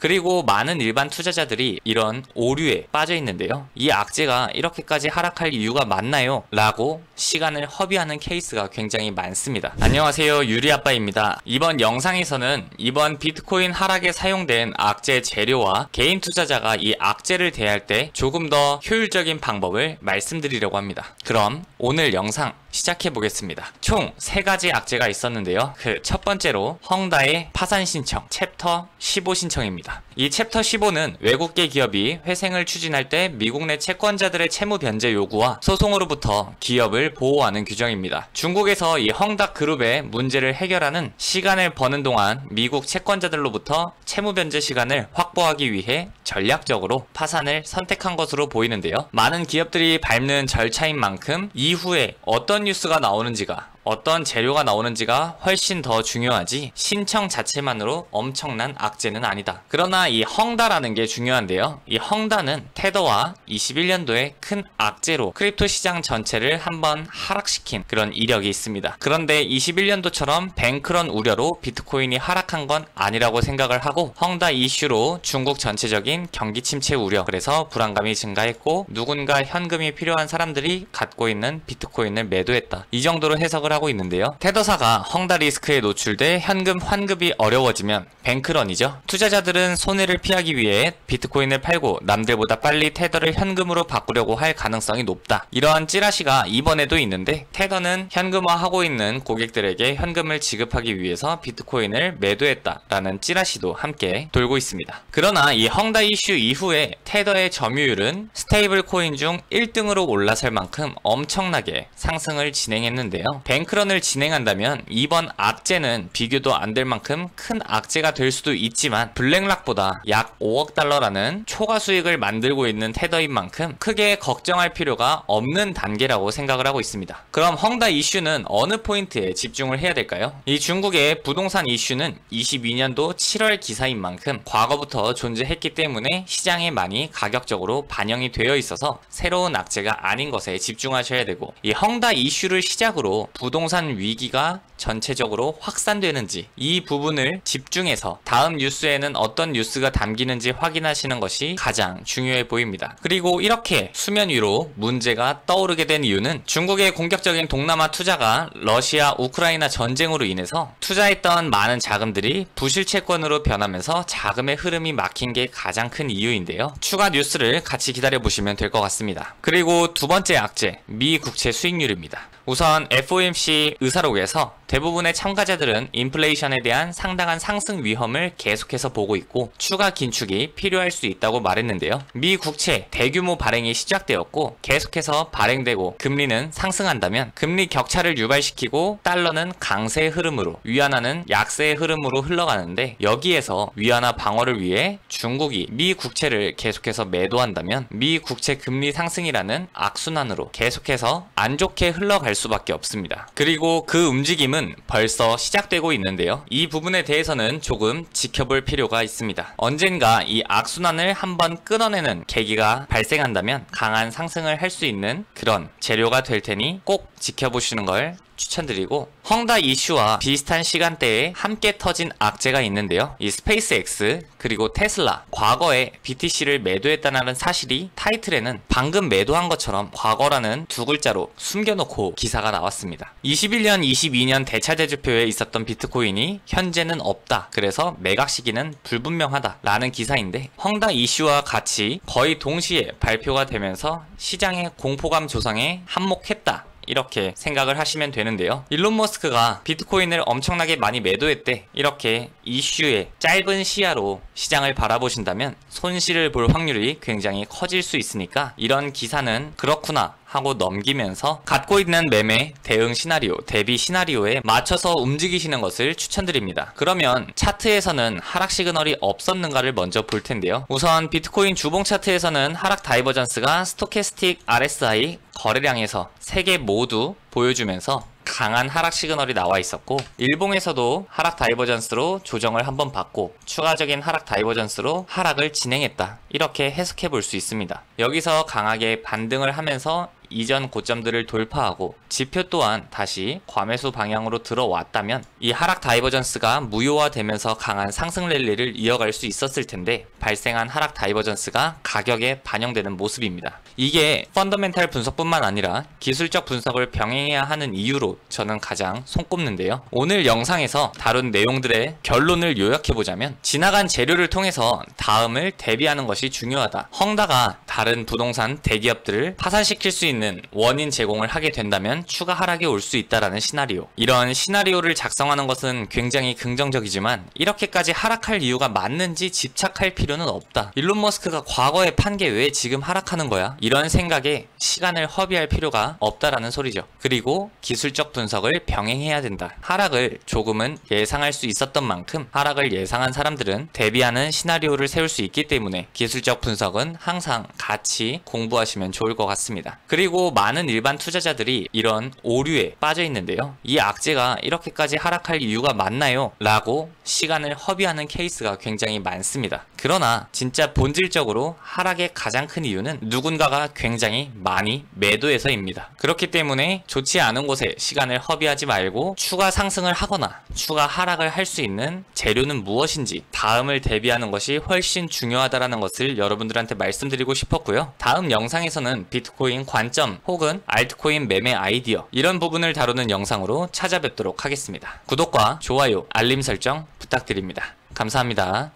그리고 많은 일반 투자자들이 이런 오류에 빠져 있는데요. 이 악재가 이렇게까지 하락할 이유가 맞나요? 라고 시간을 허비하는 케이스가 굉장히 많습니다. 안녕하세요, 유리아빠입니다. 이번 영상에서는 이번 비트코인 하락에 사용된 악재 재료와 개인 투자자가 이 악재를 대할 때 조금 더 효율적인 방법을 말씀드리려고 합니다. 그럼 오늘 영상 시작해 보겠습니다. 총 3가지 악재가 있었는데요. 그 첫 번째로 헝다의 파산 신청 챕터 15 신청입니다. 이 챕터 15는 외국계 기업이 회생을 추진할 때 미국 내 채권자들의 채무 변제 요구와 소송으로부터 기업을 보호하는 규정입니다. 중국에서 이 헝다 그룹의 문제를 해결하는 시간을 버는 동안 미국 채권자들로부터 채무 변제 시간을 확보하기 위해 전략적으로 파산을 선택한 것으로 보이는데요. 많은 기업들이 밟는 절차인 만큼 이후에 어떤 뉴스가 나오는지가, 어떤 재료가 나오는지가 훨씬 더 중요하지 신청 자체만으로 엄청난 악재는 아니다. 그러나 이 헝다라는 게 중요한데요. 이 헝다는 테더와 21년도에 큰 악재로 크립토 시장 전체를 한번 하락시킨 그런 이력이 있습니다. 그런데 21년도처럼 뱅크런 우려로 비트코인이 하락한 건 아니라고 생각을 하고, 헝다 이슈로 중국 전체적인 경기 침체 우려, 그래서 불안감이 증가했고 누군가 현금이 필요한 사람들이 갖고 있는 비트코인을 매도했다, 이 정도로 해석을 하고 있는데요. 테더사가 헝다 리스크에 노출돼 현금 환급이 어려워지면 뱅크런이죠. 투자자들은 손해를 피하기 위해 비트코인을 팔고 남들보다 빨리 테더를 현금으로 바꾸려고 할 가능성이 높다, 이러한 찌라시가 이번에도 있는데, 테더는 현금화하고 있는 고객들에게 현금을 지급하기 위해서 비트코인을 매도했다라는 찌라시도 함께 돌고 있습니다. 그러나 이 헝다 이슈 이후에 테더의 점유율은 스테이블 코인 중 1등으로 올라설 만큼 엄청나게 상승을 진행했는데요. 뱅크런을 진행한다면 이번 악재는 비교도 안 될 만큼 큰 악재가 될 수도 있지만, 블랙락보다 약 5억 달러라는 초과 수익을 만들고 있는 테더인 만큼 크게 걱정할 필요가 없는 단계라고 생각을 하고 있습니다. 그럼 헝다 이슈는 어느 포인트에 집중을 해야 될까요? 이 중국의 부동산 이슈는 22년도 7월 기사인 만큼 과거부터 존재했기 때문에 시장에 많이 가격적으로 반영이 되어 있어서 새로운 악재가 아닌 것에 집중하셔야 되고, 이 헝다 이슈를 시작으로 부동산 위기가 전체적으로 확산되는지, 이 부분을 집중해서 다음 뉴스에는 어떤 뉴스가 담기는지 확인하시는 것이 가장 중요해 보입니다. 그리고 이렇게 수면 위로 문제가 떠오르게 된 이유는 중국의 공격적인 동남아 투자가 러시아 우크라이나 전쟁으로 인해서 투자했던 많은 자금들이 부실채권으로 변하면서 자금의 흐름이 막힌 게 가장 큰 이유인데요. 추가 뉴스를 같이 기다려 보시면 될 것 같습니다. 그리고 두 번째 악재, 미 국채 수익률입니다. 우선 FOMC 의사록에서 대부분의 참가자들은 인플레이션에 대한 상당한 상승 위험을 계속해서 보고 있고 추가 긴축이 필요할 수 있다고 말했는데요. 미 국채 대규모 발행이 시작되었고 계속해서 발행되고 금리는 상승한다면 금리 격차를 유발시키고 달러는 강세의 흐름으로, 위안화는 약세의 흐름으로 흘러가는데, 여기에서 위안화 방어를 위해 중국이 미 국채를 계속해서 매도한다면 미 국채 금리 상승이라는 악순환으로 계속해서 안 좋게 흘러갈 수밖에 없습니다. 그리고 그 움직임은 벌써 시작되고 있는데요. 이 부분에 대해서는 조금 지켜볼 필요가 있습니다. 언젠가 이 악순환을 한번 끊어내는 계기가 발생한다면 강한 상승을 할 수 있는 그런 재료가 될 테니 꼭 지켜보시는 걸 추천드리고, 헝다 이슈와 비슷한 시간대에 함께 터진 악재가 있는데요. 이 스페이스X 그리고 테슬라, 과거에 BTC를 매도했다는 사실이 타이틀에는 방금 매도한 것처럼 과거라는 두 글자로 숨겨놓고 기사가 나왔습니다. 21년, 22년 대차대조표에 있었던 비트코인이 현재는 없다, 그래서 매각 시기는 불분명하다 라는 기사인데, 헝다 이슈와 같이 거의 동시에 발표가 되면서 시장의 공포감 조성에 한몫했다, 이렇게 생각을 하시면 되는데요. 일론 머스크가 비트코인을 엄청나게 많이 매도했대, 이렇게 이슈의 짧은 시야로 시장을 바라보신다면 손실을 볼 확률이 굉장히 커질 수 있으니까 이런 기사는 그렇구나 하고 넘기면서 갖고 있는 매매 대응 시나리오, 대비 시나리오에 맞춰서 움직이시는 것을 추천드립니다. 그러면 차트에서는 하락 시그널이 없었는가를 먼저 볼 텐데요. 우선 비트코인 주봉 차트에서는 하락 다이버전스가 스토캐스틱 RSI 거래량에서 3개 모두 보여주면서 강한 하락 시그널이 나와 있었고, 일봉에서도 하락 다이버전스로 조정을 한번 받고 추가적인 하락 다이버전스로 하락을 진행했다, 이렇게 해석해 볼 수 있습니다. 여기서 강하게 반등을 하면서 이전 고점들을 돌파하고 지표 또한 다시 과매수 방향으로 들어왔다면 이 하락 다이버전스가 무효화되면서 강한 상승 랠리를 이어갈 수 있었을 텐데 발생한 하락 다이버전스가 가격에 반영되는 모습입니다. 이게 펀더멘탈 분석뿐만 아니라 기술적 분석을 병행해야 하는 이유로 저는 가장 손꼽는데요. 오늘 영상에서 다룬 내용들의 결론을 요약해보자면 지나간 재료를 통해서 다음을 대비하는 것이 중요하다. 헝다가 다른 부동산 대기업들을 파산시킬 수 있는 원인 제공을 하게 된다면 추가 하락이 올 수 있다라는 시나리오. 이런 시나리오를 작성하는 것은 굉장히 긍정적이지만 이렇게까지 하락할 이유가 맞는지 집착할 필요는 없다. 일론 머스크가 과거에 판 게 왜 지금 하락하는 거야? 이런 생각에 시간을 허비할 필요가 없다라는 소리죠. 그리고 기술적 분석을 병행해야 된다. 하락을 조금은 예상할 수 있었던 만큼 하락을 예상한 사람들은 대비하는 시나리오를 세울 수 있기 때문에 기술적 분석은 항상 같이 공부하시면 좋을 것 같습니다. 그리고 많은 일반 투자자들이 이런 오류에 빠져 있는데요. 이 악재가 이렇게까지 하락할 이유가 맞나요? 라고 시간을 허비하는 케이스가 굉장히 많습니다. 그러나 진짜 본질적으로 하락의 가장 큰 이유는 누군가가 굉장히 많이 매도해서입니다. 그렇기 때문에 좋지 않은 곳에 시간을 허비하지 말고 추가 상승을 하거나 추가 하락을 할 수 있는 재료는 무엇인지 다음을 대비하는 것이 훨씬 중요하다는 것을 여러분들한테 말씀드리고 싶었고요. 다음 영상에서는 비트코인 관점 혹은 알트코인 매매 아이디어 이런 부분을 다루는 영상으로 찾아뵙도록 하겠습니다. 구독과 좋아요, 알림 설정 부탁드립니다. 감사합니다.